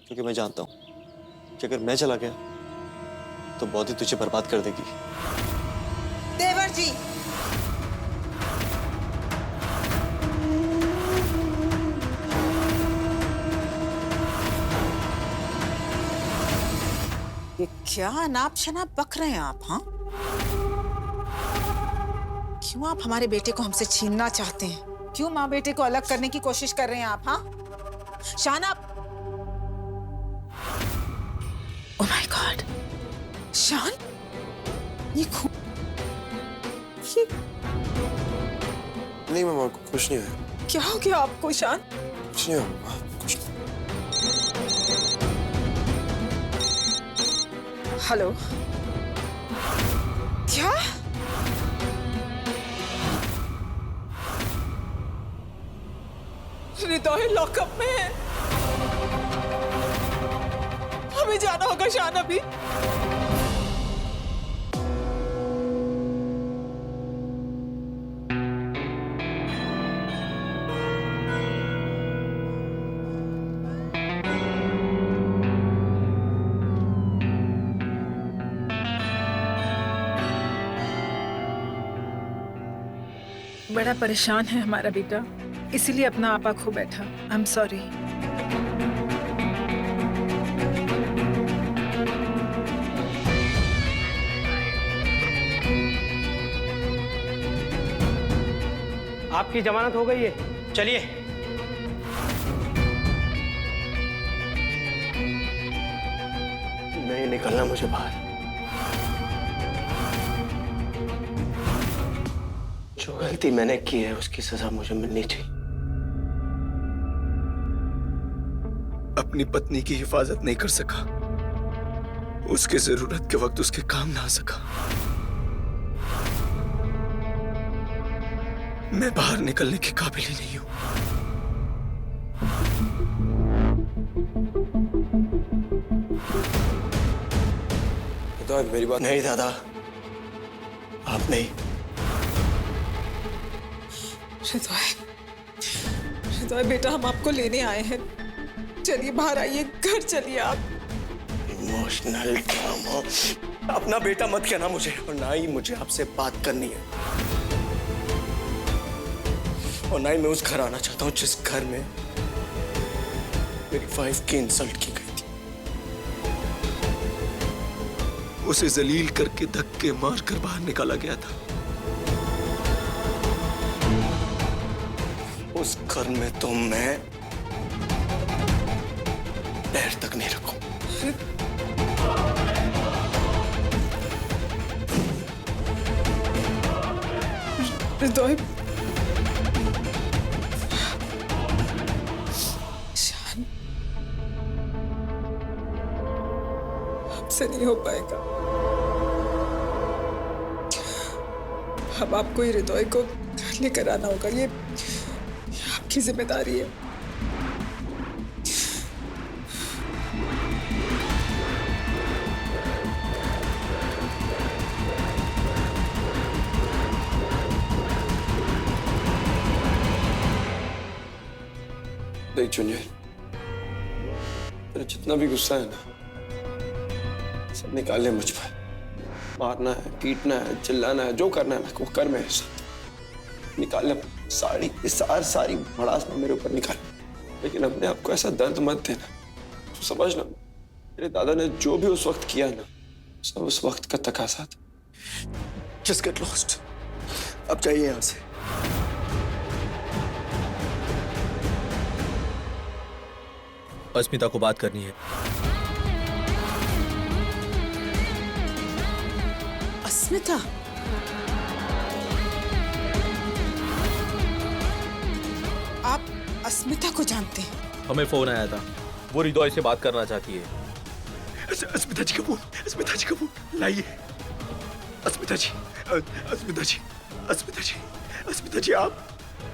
क्योंकि मैं जानता हूं कि अगर मैं चला गया तो बॉडी तुझे बर्बाद कर देगी। देवर जी, ये क्या अनाप शनाप बक रहे हैं आप? हाँ, क्यों आप हमारे बेटे को हमसे छीनना चाहते हैं? क्यों माँ बेटे को अलग करने की कोशिश कर रहे हैं आप? हाँ शान, आप ओह माय गॉड, शान, ये खून, ये नहीं मामा, कुछ नहीं है। क्या हो गया आपको शान? कुछ नहीं हुआ, कुछ नहीं। हेलो, क्या? हृदय लॉकअप में है, हमें जाना होगा शान अभी। बड़ा परेशान है हमारा बेटा, इसीलिए अपना आपा खो बैठा। I am sorry. आपकी जमानत हो गई है, चलिए। नहीं निकलना मुझे बाहर। जो गलती मैंने की है उसकी सजा मुझे मिलनी चाहिए। अपनी पत्नी की हिफाजत नहीं कर सका, उसके जरूरत के वक्त उसके काम ना आ सका। मैं बाहर निकलने के काबिल ही नहीं हूं। मेरी बात नहीं दादा, आप नहीं। हृदय, हृदय बेटा, हम आपको लेने आए हैं। चलिए बाहर आइए, घर चलिए आप। Emotional drama. अपना बेटा मत कहना मुझे, और ना ही मुझे आपसे बात करनी है, और ना ही मैं उस घर आना चाहता हूं जिस घर में मेरी वाइफ की इंसल्ट की गई थी। उसे जलील करके धक्के मारकर बाहर निकाला गया था। उस घर में तो मैं पैर तक नहीं रखूं। हृदय, शान, हमसे नहीं हो पाएगा। अब आपको ही हृदय को लेकर आना होगा, ये आपकी जिम्मेदारी है। देख जूनियर, तेरा जितना भी गुस्सा है ना, सब निकाल ले मुझ पर। मारना है, पीटना है, चिल्लाना है, जो करना है ना वो कर। मैं निकाल ले सारी भड़ास में मेरे ऊपर निकाल। लेकिन अपने आप को ऐसा दर्द मत देना। तो समझना, मेरे दादा ने जो भी उस वक्त किया ना, सब उस वक्त का तकाजा था। Just get lost. अब जाइए यहां से। अस्मिता को बात करनी है। अस्मिता? आप अस्मिता को जानते हैं? हमें फोन आया था, वो हृदय से बात करना चाहती है। अस्मिता जी का फोन, अस्मिता जी का फोन लाइए। अस्मिता जी, अस्मिता जी, अस्मिता जी, अस्मिता जी,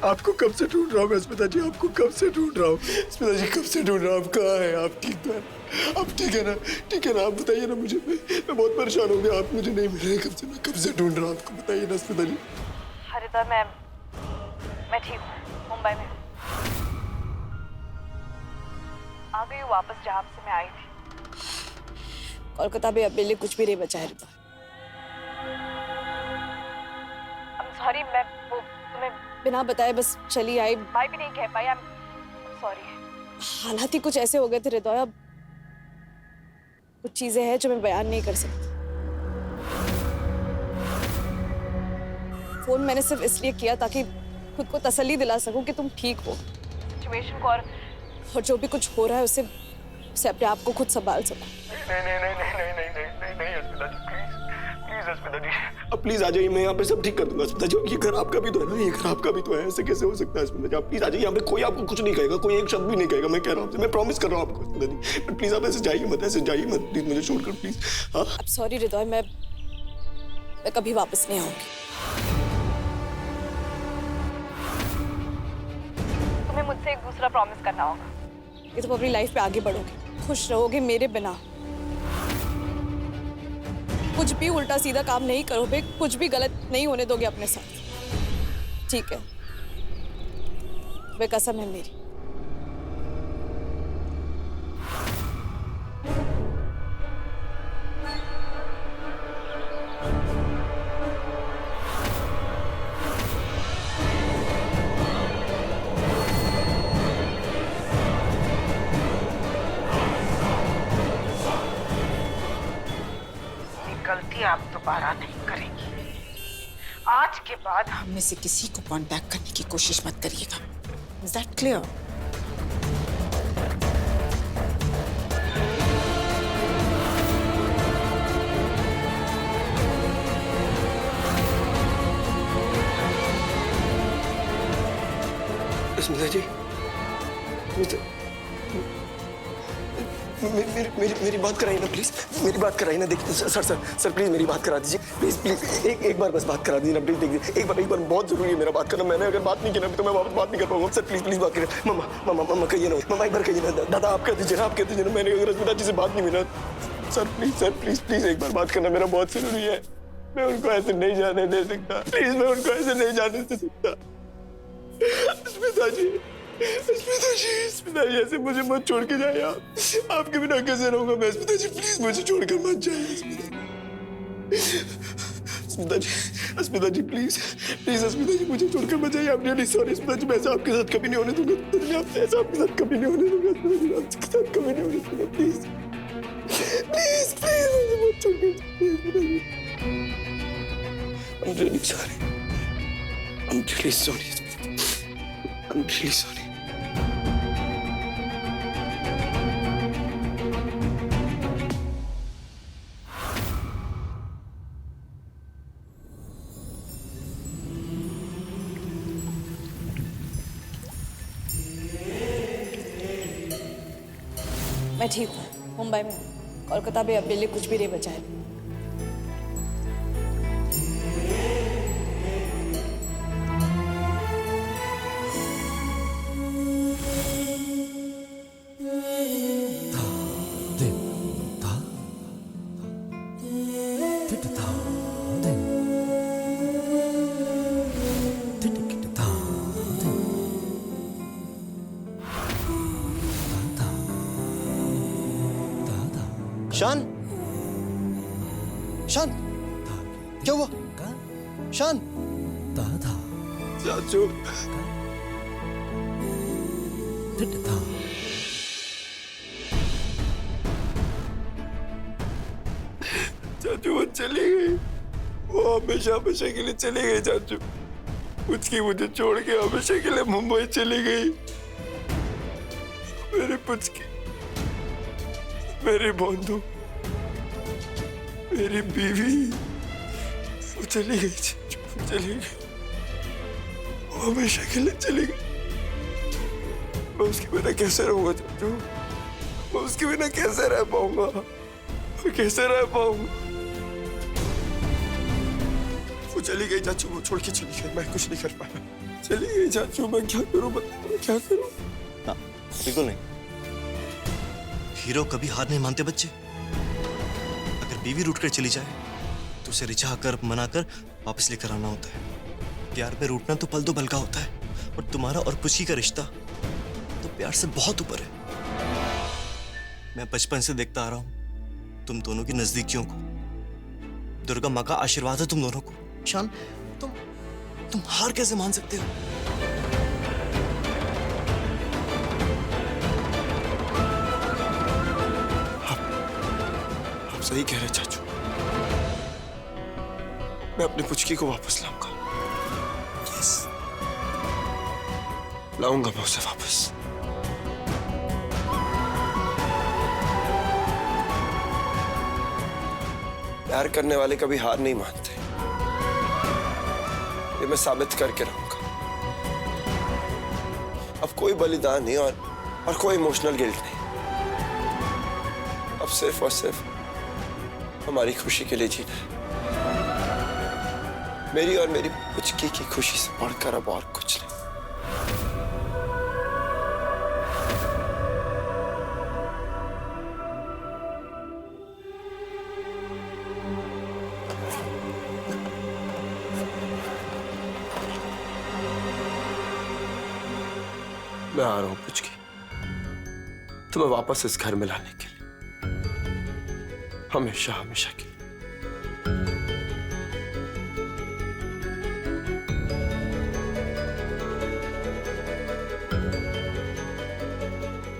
आपको कब से ढूंढ रहा हूँ। अस्मिता जी, आपको कब से ढूंढ रहा हूँ। अस्मिता जी, कब से ढूंढ रहा हूँ। आप कहाँ हैं? आप ठीक है? आप ठीक है ना? ठीक है ना? आप बताइए ना मुझे। मैं बहुत परेशान हो गया, आप मुझे नहीं मिल रहे कब से। मैं कब से ढूंढ रहा हूँ आपको, बताइए ना अस्मिता जी। हरिता, मैं ठीक हूँ, मुंबई में। आ गई हूँ वापस जहाँ से मैं आई थी। कोलकाता में अब मेरे लिए कुछ भी नहीं बचा है रिता। सॉरी, मैं वो तुम्हें बिना बताए बस चली आई। बाय भी नहीं कह पाई। I am sorry. हालात ही कुछ ऐसे हो गए थे रिता। अब कुछ चीजें हैं जो मैं बयान नहीं कर सकती। फोन मैंने सिर्फ इसलिए किया ताकि खुद को तसल्ली दिला सकूं कि तुम ठीक हो, सिचुएशन को और जो भी कुछ हो रहा है उसे अपने आप को खुद संभाल सकूं। नहीं अस्मिता जी, प्लीज अस्मिता जी, अब प्लीज आ जाइए, मैं यहाँ पे सब ठीक कर दूंगा अस्मिता जी। ये घर आपका भी तो है ना, ये घर आपका भी तो है, ऐसे कैसे हो सकता है अस्मिता जी? आप प्लीज आ जाइए, यहाँ पे कोई आपको कुछ नहीं कहेगा, कोई एक शब्द भी नहीं कहेगा, मैं कह रहा हूँ, मैं प्रॉमिस कर रहा हूँ आपको अस्मिता जी। बट प्लीज आप ऐसे जाइए मत, प्लीज मुझे छोड़कर प्लीज। हाँ अब सॉरी हृदय, मैं कभी वापस नहीं आऊंगी। तुम्हें मुझसे एक दूसरा प्रॉमिस करना होगा। कि तुम अपनी लाइफ पे आगे बढ़ोगे, खुश रहोगे मेरे बिना, कुछ भी उल्टा सीधा काम नहीं करोगे, कुछ भी गलत नहीं होने दोगे अपने साथ, ठीक है? वे कसम है मेरी। गलती आप दोबारा नहीं करेंगी। आज के बाद हम में से किसी को कांटेक्ट करने की कोशिश मत करिएगा। Is that clear? अस्मिता जी, मेरी बात कराइए ना प्लीज, मेरी बात कराइए ना। देखिए सर प्लीज मेरी बात करा दीजिए, प्लीज एक बार बस बात करा दीजिए ना प्लीज। देखिए एक बार बहुत जरूरी है मेरा बात करना। मैंने अगर बात नहीं की ना तो मैं वापस बात नहीं कर पाऊंगा। सर प्लीज बात करिए। मम्मा कहिए ना, मम्मा एक बार कहिए ना। दादा आप कह दीजिए ना, आप कह दीजिए ना। मैंने अगर अस्मिता जी से बात नहीं मिला। सर प्लीज एक बार बात करना मेरा बहुत जरूरी है। मैं उनको ऐसे नहीं जाने दे सकता, प्लीज मैं उनको ऐसे नहीं जाने दे सकता। अस्मिता जी ऐसे मुझे मत छोड़ के जाइए आप। आपके बिना कैसे रहूंगा मैं? अस्मिता जी प्लीज मुझे छोड़कर मत जाइए। अस्मिता जी प्लीज अस्मिता जी मुझे छोड़कर मत जाइए। आप रियली सॉरी अस्मिता जी, मैं ऐसा आपके साथ कभी नहीं होने दूंगा। ऐसा आपके साथ कभी नहीं होने दूंगा। आपके साथ कभी नहीं होने दूंगा। प्लीज मुझे मत छोड़ के जाइए। I'm really sorry. I'm really sorry. I'm really sorry. मैं ठीक हूँ, मुंबई में, कोलकाता में अब मेरे लिए कुछ भी नहीं बचा है। शान क्या हुआ? शान चाचू वो चली गई। वो हमेशा के लिए चली गई चाचू। उसकी मुझे छोड़ के हमेशा के लिए मुंबई चली गई। मेरे पुचकी, मेरे बंधु, मेरी बीवी, वो चली गई, चली गई। वो हमेशा के लिए चली गई। मैं उसके बिना कैसे रहूंगा चाचू? मैं उसके बिना कैसे रह पाऊंगा? मैं कैसे रह पाऊंगा? वो चली गई चाचू, वो छोड़ के चली गई। मैं कुछ नहीं कर पाया। चली गई चाचू, मैं क्या करूं? मैं क्या करूं? ना बिल्कुल नहीं। हीरो कभी हार नहीं मानते बच्चे। अगर बीवी रूठ कर चली जाए तो उसे रिझा कर, मना कर वापस लेकर आना होता है। प्यार में रूठना तो पल दो पल का होता है, और तुम्हारा और पुची का रिश्ता तो प्यार से बहुत ऊपर है। मैं बचपन से देखता आ रहा हूं तुम दोनों की नजदीकियों को। दुर्गा माँ का आशीर्वाद है तुम दोनों को। ईशान, तुम हार कैसे मान सकते हो? आप सही कह रहे हैं चाचू। मैं अपनी पुचकी को वापस लाऊंगा। यस, लाऊंगा मैं उसे वापस। प्यार करने वाले कभी हार नहीं मानते, ये मैं साबित करके रहूंगा। अब कोई बलिदान नहीं और कोई इमोशनल गिल्ट नहीं। अब सिर्फ और सिर्फ हमारी खुशी के लिए जीना है। मेरी और मेरी पुचकी की खुशी से बढ़कर अब और कुछ नहीं। मैं आ रहा हूं पुचकी, तुम्हें वापस इस घर में लाने के लिए, हमेशा हमेशा के लिए।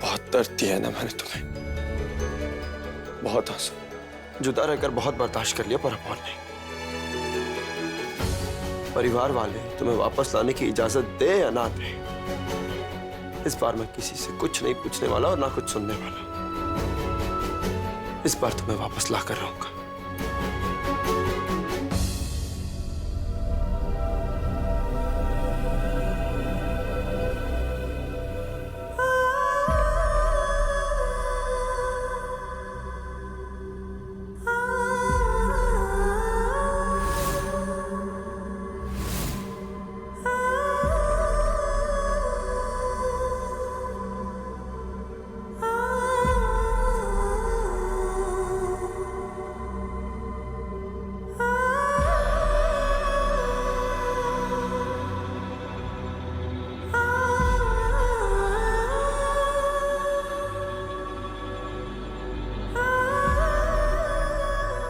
बहुत दर्द दिया है ना मैंने तुम्हें, बहुत आंसू, जुदा रहकर बहुत बर्दाश्त कर लिया, पर अब और नहीं। परिवार वाले तुम्हें वापस लाने की इजाजत दे या ना दे, इस बार मैं किसी से कुछ नहीं पूछने वाला और ना कुछ सुनने वाला। इस बार तुम्हें वापस ला कर रहूंगा।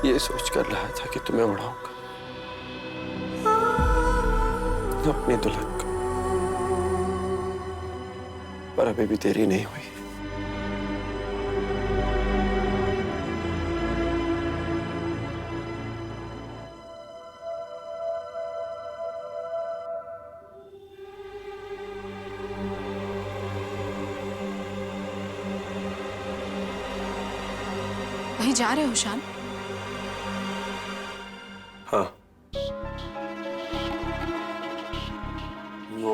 ये सोच कर लाया था कि तुम्हें उड़ाऊंगा, अपनी दुल्हन को, पर अभी भी देरी नहीं हुई। कहीं जा रहे हो शान? हाँ, वो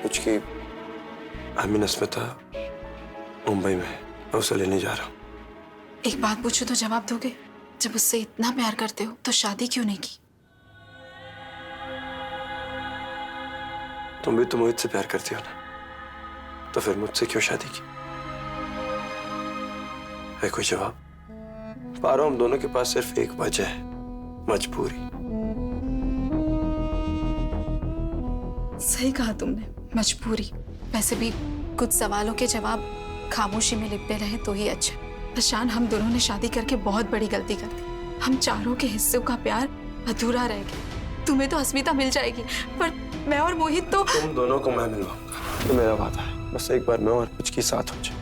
कुछ की आमिन अस्मिता मुंबई में, मैं उसे लेने जा रहा हूँ। एक बात पूछो तो जवाब दोगे? जब उससे इतना प्यार करते हो तो शादी क्यों नहीं की? तुम भी तो मोहित से प्यार करती हो ना, तो फिर मुझसे क्यों शादी की? है कोई जवाब? पा रहा हूं हम दोनों के पास सिर्फ एक वजह है, मजबूरी। सही कहा तुमने, मजबूरी। वैसे भी कुछ सवालों के जवाब खामोशी में लिपटे रहे तो ही अच्छा। प्रशांत, हम दोनों ने शादी करके बहुत बड़ी गलती कर दी। हम चारों के हिस्सों का प्यार अधूरा रह गया। तुम्हें तो अस्मिता मिल जाएगी, पर मैं और मोहित तो... तुम दोनों को मैं मिलवाऊंगा, ये मेरा वादा है। बस एक बार मैं और कुछ की साथ हो जाए,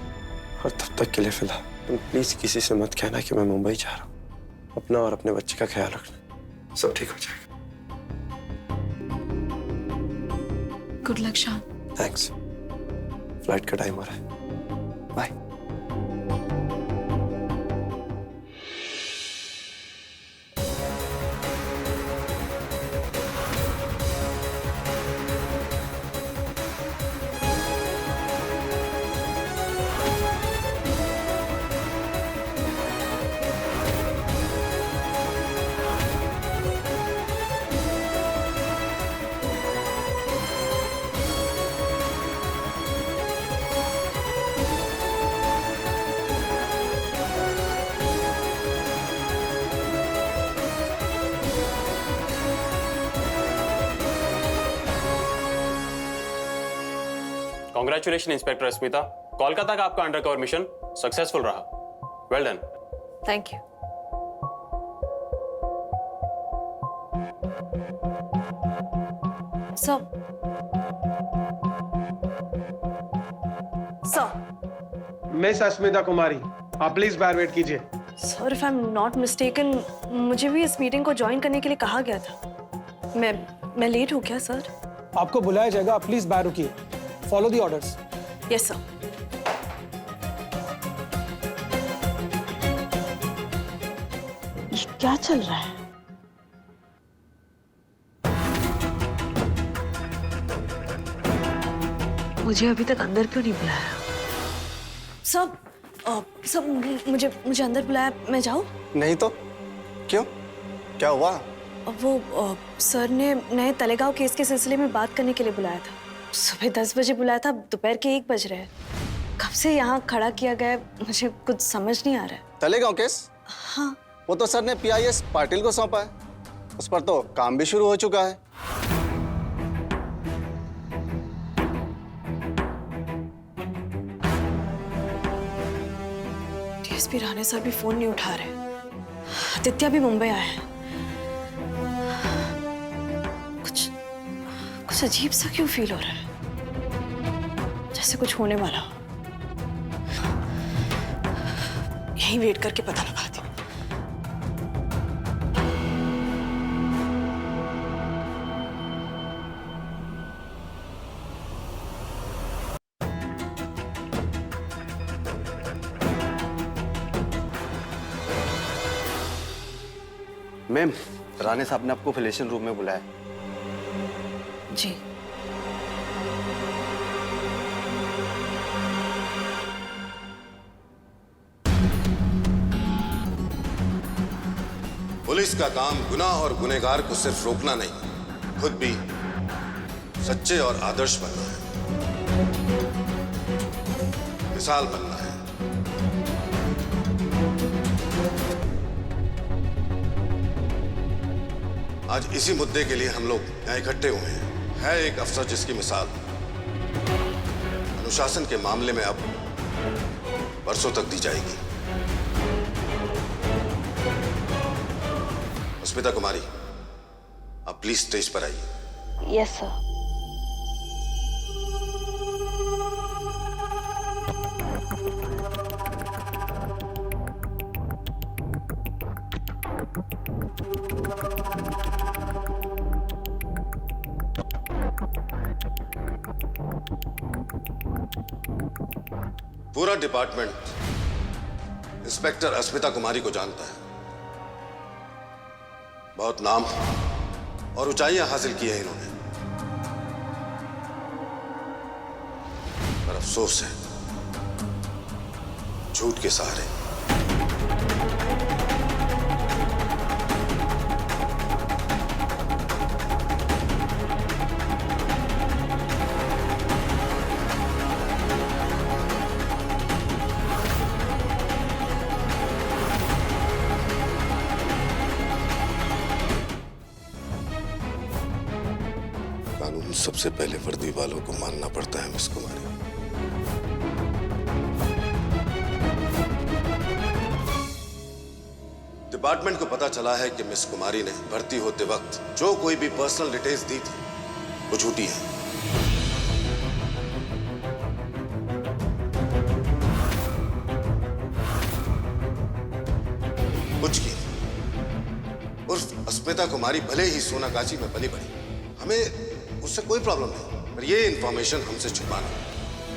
और तब तक के लिए फिलहाल तुम प्लीज किसी से मत कहना कि मैं मुंबई जा रहा हूँ। अपना और अपने बच्चे का ख्याल रखना, सब ठीक हो जाएगा। Good luck Shaan. Thanks. Flight का टाइम हो रहा है, bye. Congratulation inspector Asmita, Kolkata का आपका अंडरकवर मिशन सक्सेसफुल रहा। Well done. Thank you. Sir, miss Asmita Kumari, आप प्लीज बाहर वेट कीजिए। Sir, if I am not mistaken, मुझे भी इस मीटिंग को ज्वाइन करने के लिए कहा गया था। मैं लेट हूँ क्या सर? आपको बुलाया जाएगा, आप प्लीज बाहर रुकिए। Follow the orders. Yes sir. ये क्या चल रहा है? मुझे अभी तक अंदर क्यों नहीं बुलाया? सब मुझे अंदर बुलाया, मैं जाऊँ? नहीं तो क्यों, क्या हुआ? वो सर ने नए तलेगांव केस के सिलसिले में बात करने के लिए बुलाया था। सुबह 10 बजे बुलाया था, दोपहर के 1 बज रहे हैं। कब से यहाँ खड़ा किया गया है, मुझे कुछ समझ नहीं आ रहा है। तलेगांव केस? हाँ। वो तो सर ने PIS पाटिल को सौंपा है, उस पर तो काम भी शुरू हो चुका है। DSP राणे सर भी फोन नहीं उठा रहे। आदित्य भी मुंबई आया है। कुछ अजीब सा क्यों फील हो रहा है, जैसे कुछ होने वाला हो। यहीं वेट करके पता लगाती हूँ। मैम, राणे साहब ने आपको फिलेशन रूम में बुलाया। जी। पुलिस का काम गुनाह और गुनहगार को सिर्फ रोकना नहीं, खुद भी सच्चे और आदर्श बनना है, मिसाल बनना है। आज इसी मुद्दे के लिए हम लोग यहाँ इकट्ठे हुए हैं। है एक अफसर जिसकी मिसाल अनुशासन के मामले में अब वर्षों तक दी जाएगी। अस्मिता कुमारी, आप प्लीज स्टेज पर आइए। Yes sir. पूरा डिपार्टमेंट इंस्पेक्टर अस्मिता कुमारी को जानता है। बहुत नाम और ऊंचाइयां हासिल की है इन्होंने, पर अफसोस है झूठ के सहारे। कानून सबसे पहले वर्दी वालों को मानना पड़ता है मिस कुमारी। डिपार्टमेंट को पता चला है कि मिस कुमारी ने भर्ती होते वक्त जो कोई भी पर्सनल डिटेल्स दी थी वो झूठी है। कुछ की उर्फ अस्मिता कुमारी भले ही सोनागाची में पली बड़ी, हमें उससे कोई प्रॉब्लम नहीं, पर ये इंफॉर्मेशन हमसे छुपाना।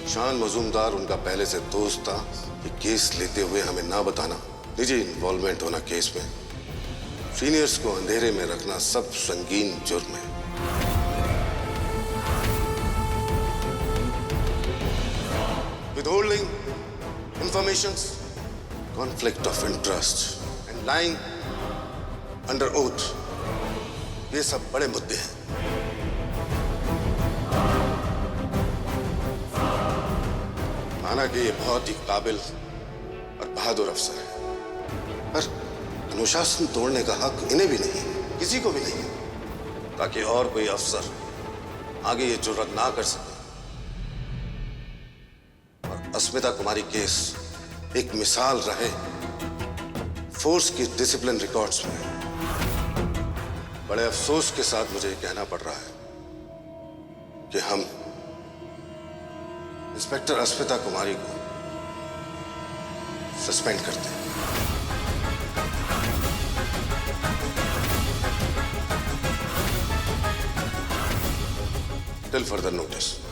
शान मजूमदार उनका पहले से दोस्त था कि केस लेते हुए हमें ना बताना, निजी इन्वॉल्वमेंट होना केस में, सीनियर्स को अंधेरे में रखना सब संगीन जुर्म है। Withholding informations, conflict of interest and lying under oath, ये सब बड़े मुद्दे हैं। माना कि ये बहुत ही काबिल और बहादुर अफसर है, पर अनुशासन तोड़ने का हक इन्हें भी नहीं, किसी को भी नहीं, ताकि और कोई अफसर आगे ये जुर्रत ना कर सके। अस्मिता कुमारी केस एक मिसाल रहे फोर्स की डिसिप्लिन रिकॉर्ड्स में, बड़े अफसोस के साथ मुझे ये कहना पड़ रहा है कि हम इंस्पेक्टर अस्मिता कुमारी को सस्पेंड करते हैं। Till further notice.